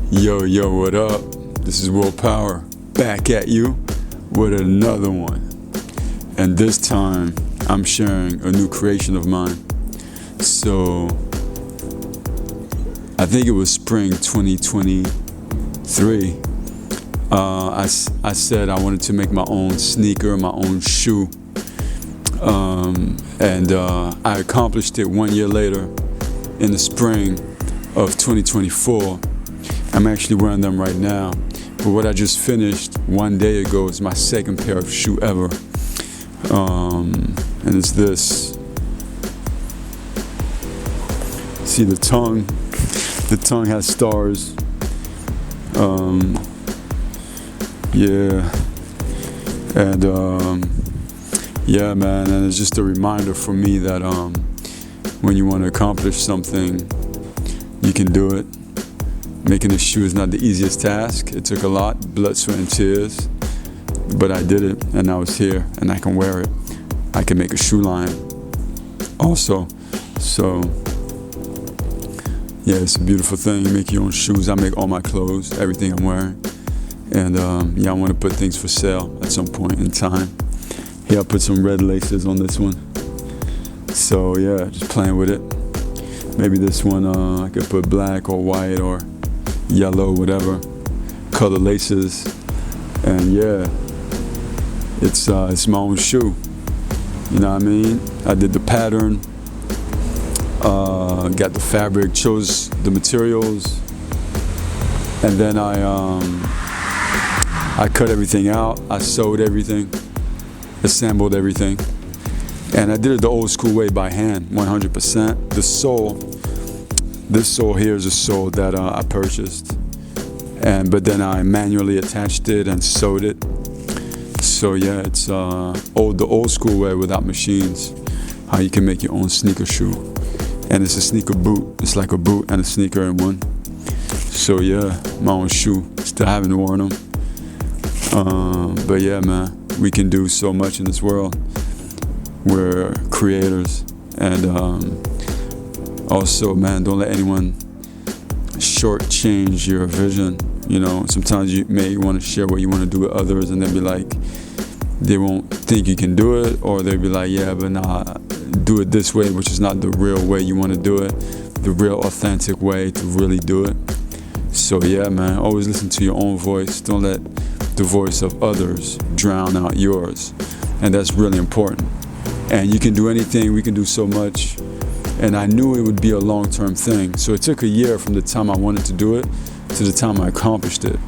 Yo, what up? This is Willpower, back at you with another one. And this time, I'm sharing a new creation of mine. So, I think it was spring 2023. I said I wanted to make my own sneaker, my own shoe. And I accomplished it 1 year later in the spring of 2024. I'm actually wearing them right now. But what I just finished 1 day ago is my second pair of shoe ever. And it's this. See the tongue? The tongue has stars. Yeah. And yeah, man, and it's just a reminder for me that when you want to accomplish something, you can do it. Making a shoe is not the easiest task. It took a lot, blood, sweat, and tears. But I did it, and now it's here, and I can wear it. I can make a shoe line also. So, yeah, it's a beautiful thing. You make your own shoes. I make all my clothes, everything I'm wearing. And yeah, I want to put things for sale at some point in time. Here, I put some red laces on this one. So, yeah, just playing with it. Maybe this one I could put black or white or yellow, whatever, color laces, and yeah, it's my own shoe. You know what I mean? I did the pattern, got the fabric, chose the materials, and then I cut everything out. I sewed everything, assembled everything, and I did it the old school way by hand, 100%. The sole. This sole here is a sole that I purchased, but then I manually attached it and sewed it. So yeah, it's the old school way without machines, how you can make your own sneaker shoe. And it's a sneaker boot. It's like a boot and a sneaker in one. So yeah, my own shoe. Still haven't worn them. But yeah, man, we can do so much in this world. We're creators, and also, man, don't let anyone shortchange your vision. You know, sometimes you may want to share what you want to do with others, and they'll be like, they won't think you can do it, or they'll be like, yeah, but nah, do it this way, which is not the real way you want to do it, the real authentic way to really do it. So yeah, man, always listen to your own voice. Don't let the voice of others drown out yours. And that's really important. And you can do anything, we can do so much. And I knew it would be a long-term thing. So it took a year from the time I wanted to do it to the time I accomplished it.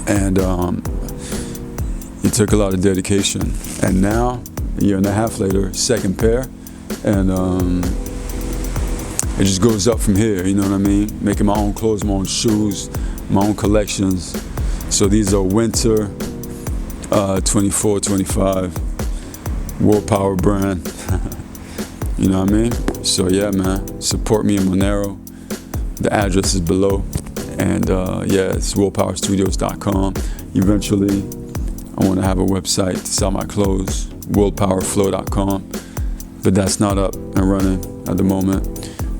And it took a lot of dedication. And now, a year and a half later, second pair. And it just goes up from here, you know what I mean? Making my own clothes, my own shoes, my own collections. So these are winter 24, 25, Willpower brand. You know what I mean? So yeah, man, support me in MONERO. The address is below. And yeah, it's willpowerstudios.com. Eventually, I want to have a website to sell my clothes, willpowerflow.com. But that's not up and running at the moment.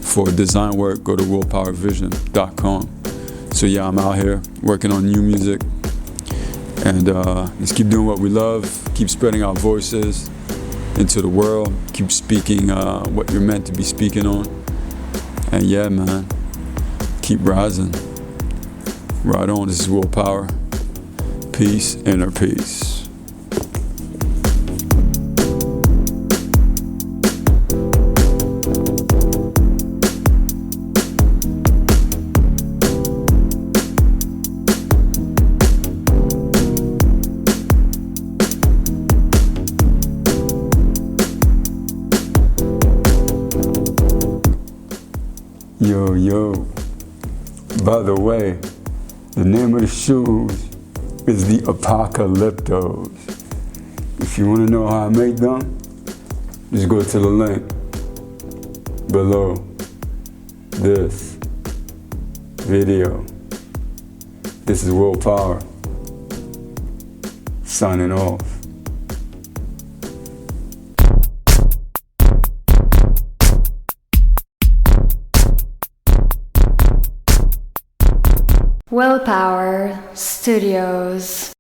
For design work, go to willpowervision.com. So yeah, I'm out here working on new music. And let's keep doing what we love, keep spreading our voices into the world, keep speaking what you're meant to be speaking on. And yeah, man, keep rising. Right on, this is Willpower. Peace, inner peace. Yo, by the way, the name of the shoes is the Apokalyptos. If you want to know how I make them, just go to the link below this video. This is Willpower, signing off. WILLPOWER Studios.